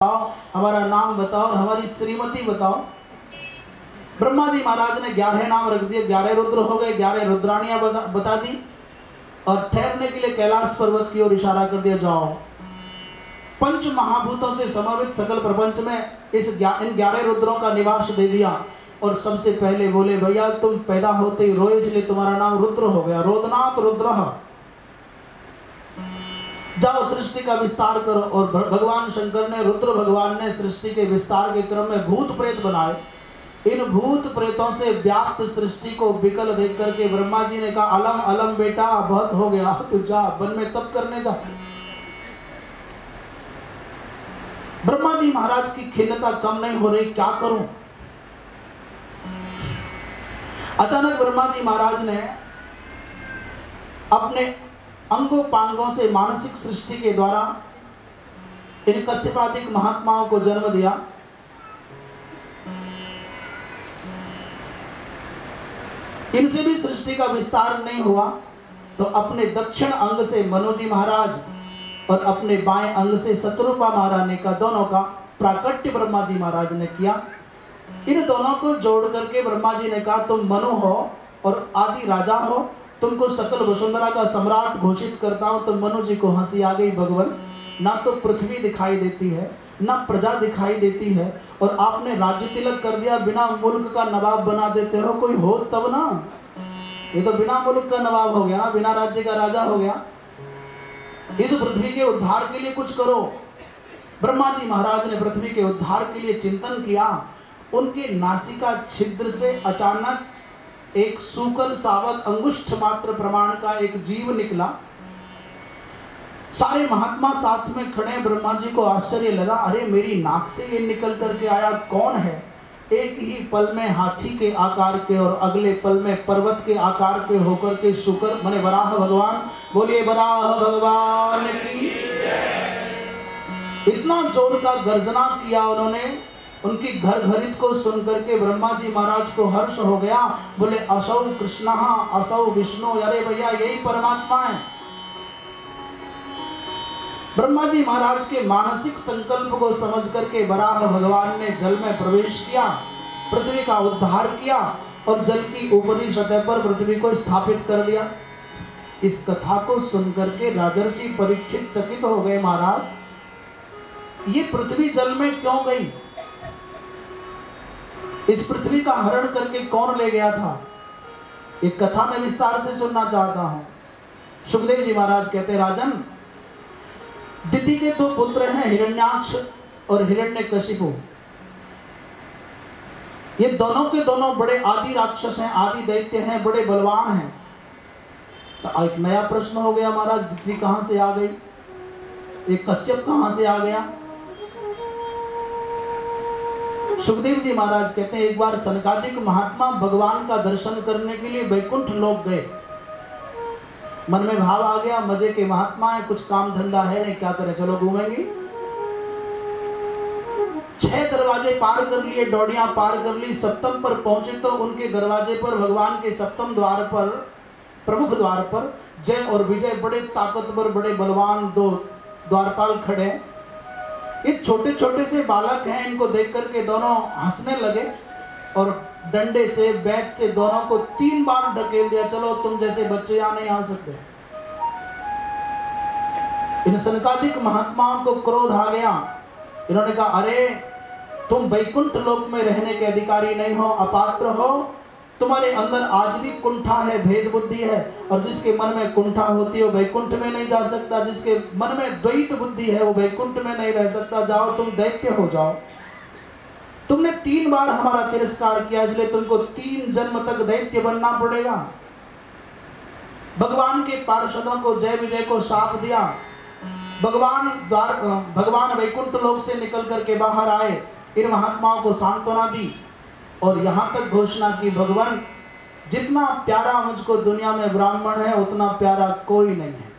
बताओ, हमारा नाम बताओ और हमारी श्रीमती बताओ। ब्रह्मा जी महाराज ने 11 नाम रख दिए, 11 रुद्र हो गए, 11 रुद्राणियां बता दी और ठहरने के लिए कैलाश पर्वत की ओर इशारा कर दिया, जाओ। पंच महाभूतों से समन्वित सकल प्रपंच में इन 11 रुद्रों का निवास दे दिया और सबसे पहले बोले, भैया तुम पैदा होते ही रोए, इसलिए तुम्हारा नाम रुद्र हो गया, रोदनाथ रुद्र। जाओ सृष्टि का विस्तार करो। और भगवान शंकर ने, रुद्र भगवान ने सृष्टि के विस्तार के क्रम में भूत प्रेत बनाए। इन भूत प्रेतों से व्याप्त सृष्टि को विकल देख करके ब्रह्मा जी ने कहा, अलम अलम बेटा बहुत हो गया, तू जा वन में तप करने जा। ब्रह्मा जी महाराज की खिन्नता कम नहीं हो रही, क्या करूं। अचानक ब्रह्मा जी महाराज ने अपने अंगों पांगों से मानसिक सृष्टि के द्वारा इन कश्यपादिक महात्माओं को जन्म दिया। इनसे भी सृष्टि का विस्तार नहीं हुआ तो अपने दक्षिण अंग से मनु जी महाराज और अपने बाएं अंग से शत्रुपा महारानी का, दोनों का प्राकट्य ब्रह्मा जी महाराज ने किया। इन दोनों को जोड़ करके ब्रह्मा जी ने कहा, तुम मनु हो और आदि राजा हो, तुमको सकल वसुंधरा का सम्राट घोषित करता हूं। तो मनु जी को हंसी आ गई, भगवान ना तो पृथ्वी दिखाई देती है ना प्रजा दिखाई देती है और आपने राज्य तिलक कर दिया, बिना मुल्क का नवाब बना देते हो, कोई हो तब ना। ये तो बिना मुल्क का नवाब हो गया ना, बिना राज्य का राजा हो गया। इस पृथ्वी के उद्धार के लिए कुछ करो। ब्रह्मा जी महाराज ने पृथ्वी के उद्धार के लिए चिंतन किया। उनके नासिका छिद्र से अचानक एक सूकर सावक अंगुष्ठ मात्र प्रमाण का एक जीव निकला। सारे महात्मा साथ में खड़े। ब्रह्मा जी को आश्चर्य लगा, अरे मेरी नाक से ये निकल करके आया कौन है। एक ही पल में हाथी के आकार के और अगले पल में पर्वत के आकार के होकर के शुकर माने वराह भगवान, बोलिए वराह भगवान की। इतना जोर का गर्जना किया उन्होंने, उनकी घर घरित को सुन करके ब्रह्मा जी महाराज को हर्ष हो गया। बोले असौ कृष्ण असौ विष्णु, अरे भैया यही परमात्मा है। ब्रह्मा जी महाराज के मानसिक संकल्प को समझ करके वराह भगवान ने जल में प्रवेश किया, पृथ्वी का उद्धार किया और जल की ऊपरी सतह पर पृथ्वी को स्थापित कर दिया। इस कथा को सुनकर के राजर्षि परीक्षित चकित हो गए, महाराज ये पृथ्वी जल में क्यों गई, इस पृथ्वी का हरण करके कौन ले गया था। एक कथा में विस्तार से सुनना चाहता हूं। सुखदेव जी महाराज कहते, राजन दिति के 2 पुत्र हैं, हिरण्याक्ष और हिरण्यकशिपु। ये दोनों के दोनों बड़े आदि राक्षस हैं, आदि दैत्य हैं, बड़े बलवान हैं। तो एक नया प्रश्न हो गया, महाराज दिति कहां से आ गई, ये कश्यप कहां से आ गया। सुखदेव जी महाराज कहते हैं, एक बार सनकादिक महात्मा भगवान का दर्शन करने के लिए वैकुंठ लोक गए। मन में भाव आ गया, मजे के महात्मा है, कुछ काम धंधा है नहीं, क्या करें, चलो घूमेंगे। 6 दरवाजे पार कर लिए, डोडियां पार कर ली, 7वें पर पहुंचे तो उनके दरवाजे पर भगवान के 7वें द्वार पर, प्रमुख द्वार पर जय और विजय बड़े ताकतवर बड़े बलवान 2 द्वारपाल खड़े। ये छोटे छोटे से बालक हैं, इनको देख करके दोनों हंसने लगे और डंडे से बैत से दोनों को 3 बार ढकेल दिया, चलो तुम जैसे बच्चे यहां नहीं आ सकते। इन सनकादिक महात्माओं को क्रोध आ गया। इन्होंने कहा, अरे तुम वैकुंठ लोक में रहने के अधिकारी नहीं हो, अपात्र हो, तुम्हारे अंदर आज भी कुंठा है, भेद बुद्धि है और जिसके मन में कुंठा होती है वो वैकुंठ में नहीं जा सकता, जिसके मन में द्वैत बुद्धि है वो वैकुंठ में नहीं रह सकता। जाओ तुम दैत्य हो जाओ। तुमने 3 बार हमारा तिरस्कार किया, इसलिए तुमको 3 जन्म तक दैत्य बनना पड़ेगा। भगवान के पार्षदों को जय विजय को शाप दिया। भगवान वैकुंठ लोक से निकल करके बाहर आए, इन महात्माओं को सांत्वना दी और यहां तक घोषणा की, भगवान जितना प्यारा मुझको दुनिया में ब्राह्मण है उतना प्यारा कोई नहीं है।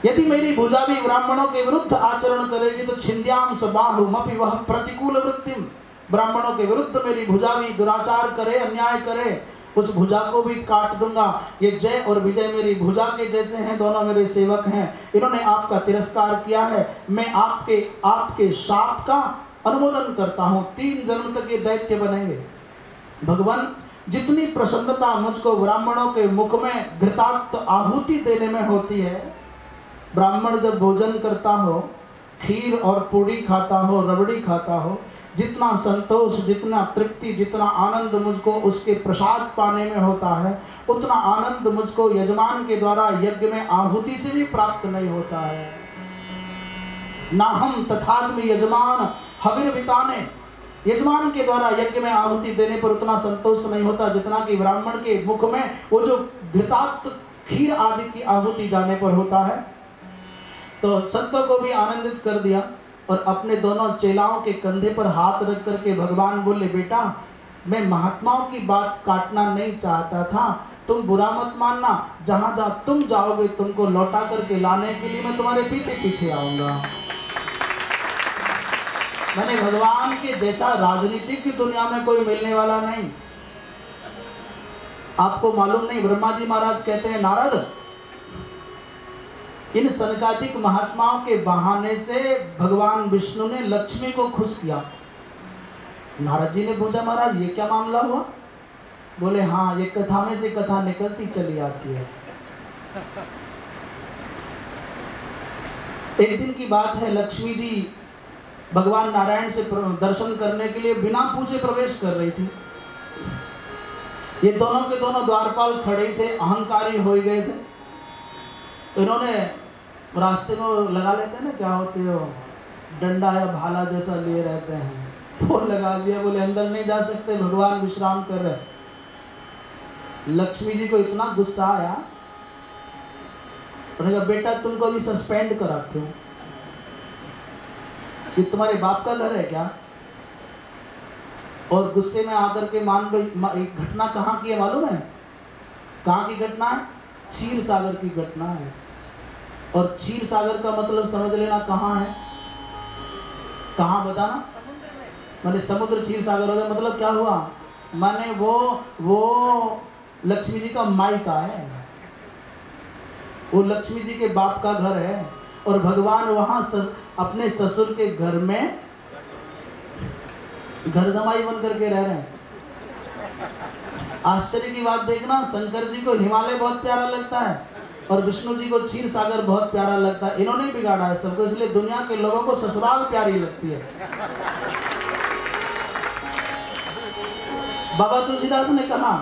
यदि मेरी भुजा भी ब्राह्मणों के विरुद्ध आचरण करेगी तो छिंद्याम सबाहुमपि वह प्रतिकूल वृत्तिम, ब्राह्मणों के विरुद्ध मेरी भुजा भी दुराचार करे, अन्याय करे उस भुजा को भी काट दूंगा। ये जय और विजय मेरी भुजा के जैसे हैं, दोनों मेरे सेवक हैं। इन्होंने आपका तिरस्कार किया है, मैं आपके शाप का अनुमोदन करता हूँ। 3 जन्म तक ये दैत्य बनेंगे। भगवान, जितनी प्रसन्नता मुझको ब्राह्मणों के मुख में घृताक्त आहुति देने में होती है, ब्राह्मण जब भोजन करता हो, खीर और पूड़ी खाता हो, रबड़ी खाता हो, जितना संतोष, जितना तृप्ति, जितना आनंद मुझको उसके प्रसाद पाने में होता है, उतना आनंद मुझको यजमान के द्वारा यज्ञ में आहुति से भी प्राप्त नहीं होता है। ना हम तथात्म यजमान हविर बिताने, यजमान के द्वारा यज्ञ में आहुति देने पर उतना संतोष नहीं होता जितना कि ब्राह्मण के मुख में वो जो घृताक्त खीर आदि की आहुति जाने पर होता है। तो सत्व को भी आनंदित कर दिया और अपने दोनों चेलाओं के कंधे पर हाथ रख करके भगवान बोले, बेटा मैं महात्माओं की बात काटना नहीं चाहता था, तुम बुरा मत मानना, जहां जहां तुम जाओगे तुमको लौटा करके लाने के लिए मैं तुम्हारे पीछे पीछे आऊंगा। मैंने भगवान के जैसा राजनीतिक की दुनिया में कोई मिलने वाला नहीं। आपको मालूम नहीं, ब्रह्मा जी महाराज कहते हैं, नारद, इन सनकादिक महात्माओं के बहाने से भगवान विष्णु ने लक्ष्मी को खुश किया। नारद जी ने पूछा, महाराज ये क्या मामला हुआ? बोले, हाँ, ये कथा में से कथा निकलती चली आती है। एक दिन की बात है, लक्ष्मी जी भगवान नारायण से दर्शन करने के लिए बिना पूछे प्रवेश कर रही थी। ये दोनों के दोनों द्वारपाल खड़े थे, अहंकारी हो गए थे। इन्होंने रास्ते में लगा लेते हैं ना, क्या होते हो, डंडा या भाला जैसा लिए रहते हैं, वो लगा दिया। बोले अंदर नहीं जा सकते, भगवान विश्राम कर रहे। लक्ष्मी जी को इतना गुस्सा आया, उन्होंने कहा, बेटा तुमको अभी सस्पेंड कराते हो, ये तुम्हारे बाप का घर है क्या? और गुस्से में आकर के मान लो, घटना कहाँ की है मालूम है? कहाँ की घटना है? क्षीर सागर की घटना है। और क्षीर सागर का मतलब समझ लेना कहाँ है, कहाँ बताना? मैंने समुद्र क्षीर सागर हो गया, मतलब क्या हुआ? माने वो लक्ष्मी जी का मायका है, वो लक्ष्मी जी के बाप का घर है और भगवान वहाँ अपने ससुर के घर में घर जमाई बन करके रह रहे हैं। आश्चर्य की बात देखना, शंकर जी को हिमालय बहुत प्यारा लगता है और विष्णु जी को क्षीर सागर बहुत प्यारा लगता है। इन्होंने ही बिगाड़ा है सबको, इसलिए दुनिया के लोगों को ससुराल प्यारी लगती है। बाबा तुलसीदास ने कहा,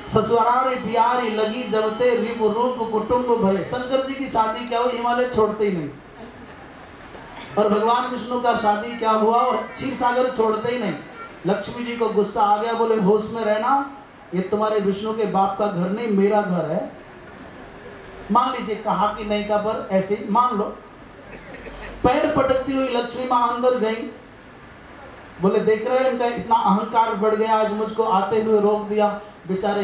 ससुरारी प्यारी लगी जबते रिप रूप कुटुंब भय। शंकर जी की शादी क्या हुई, हिमालय छोड़ते ही नहीं, और भगवान विष्णु का शादी क्या हुआ, क्षीर सागर छोड़ते ही नहीं। लक्ष्मी जी को गुस्सा आ गया, बोले होश में रहना, ये तुम्हारे विष्णु के बाप का घर नहीं, मेरा घर है। मान लीजिए, कहा कि नहीं का, पर ऐसे ही मान लो। पैर पटकती हुई लक्ष्मी मां अंदर गई, बोले देख रहे हो इनका इतना अहंकार बढ़ गया, आज मुझको आते हुए रोक दिया। बेचारे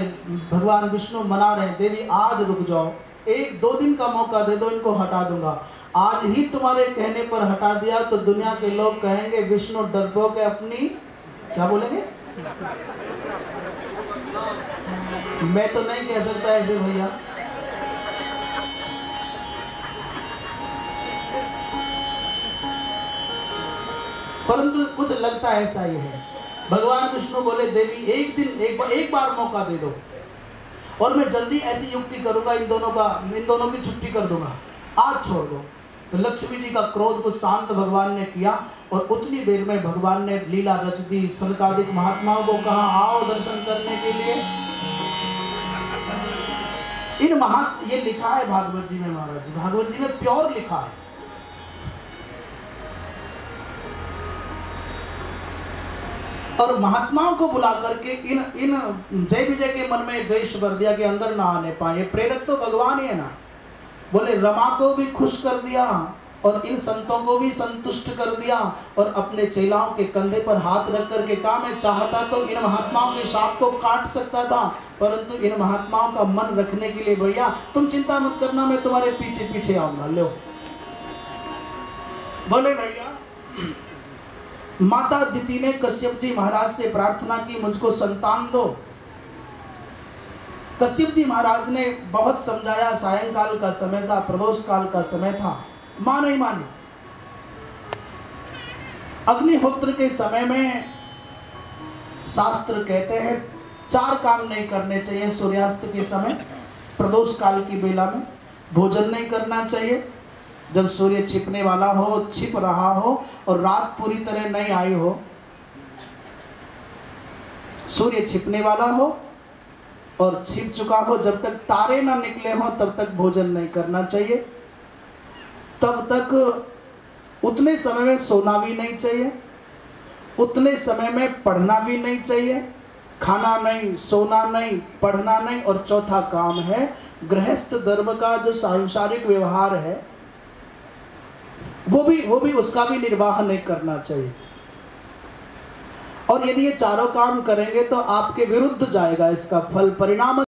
भगवान विष्णु मना रहे, देवी आज रुक जाओ, 1-2 दिन का मौका दे दो, इनको हटा दूंगा। आज ही तुम्हारे कहने पर हटा दिया तो दुनिया के लोग कहेंगे विष्णु डरपोक है, अपनी क्या बोलेंगे? मैं तो नहीं कह सकता ऐसे भैया। परंतु कुछ लगता ऐसा ही है। भगवान विष्णु बोले, देवी एक बार मौका दे दो और मैं जल्दी ऐसी युक्ति करूंगा, इन दोनों की छुट्टी कर दूंगा, आज छोड़ दो। तो लक्ष्मी जी का क्रोध को शांत भगवान ने किया और उतनी देर में भगवान ने लीला रच दी। सनकादिक महात्माओं को कहा, आओ दर्शन करने के लिए। ये लिखा है भागवत जी में, महाराज जी भागवत जी में प्योर लिखा है। और महात्माओं को बुला करके इन जय विजय के मन में द्वेष भर दिया कि अंदर ना आने पाए। प्रेरक तो भगवान ही है ना। बोले रमा को भी खुश कर दिया और इन संतों को भी संतुष्ट कर दिया और अपने चेलाओं के कंधे पर हाथ रख करके कहा, मैं चाहता तो इन महात्माओं के शाप को काट सकता था, परंतु इन महात्माओं का मन रखने के लिए भैया तुम चिंता मत करना, मैं तुम्हारे पीछे पीछे आऊंगा। लो बोले भैया, माता दिति ने कश्यप जी महाराज से प्रार्थना की, मुझको संतान दो। कश्यप जी महाराज ने बहुत समझाया, सायंकाल का समय था, प्रदोष काल का समय था, मां नहीं मानी। अग्निहोत्र के समय में शास्त्र कहते हैं 4 काम नहीं करने चाहिए। सूर्यास्त के समय, प्रदोष काल की बेला में भोजन नहीं करना चाहिए, जब सूर्य छिपने वाला हो, छिप रहा हो और रात पूरी तरह नहीं आई हो, सूर्य छिपने वाला हो और छिप चुका हो, जब तक तारे ना निकले हो तब तक भोजन नहीं करना चाहिए। तब तक उतने समय में सोना भी नहीं चाहिए, उतने समय में पढ़ना भी नहीं चाहिए। खाना नहीं, सोना नहीं, पढ़ना नहीं। और चौथा काम है गृहस्थ धर्म का जो सांसारिक व्यवहार है वो भी उसका भी निर्वाह नहीं करना चाहिए। और यदि ये चारों काम करेंगे तो आपके विरुद्ध जाएगा इसका फल, परिणाम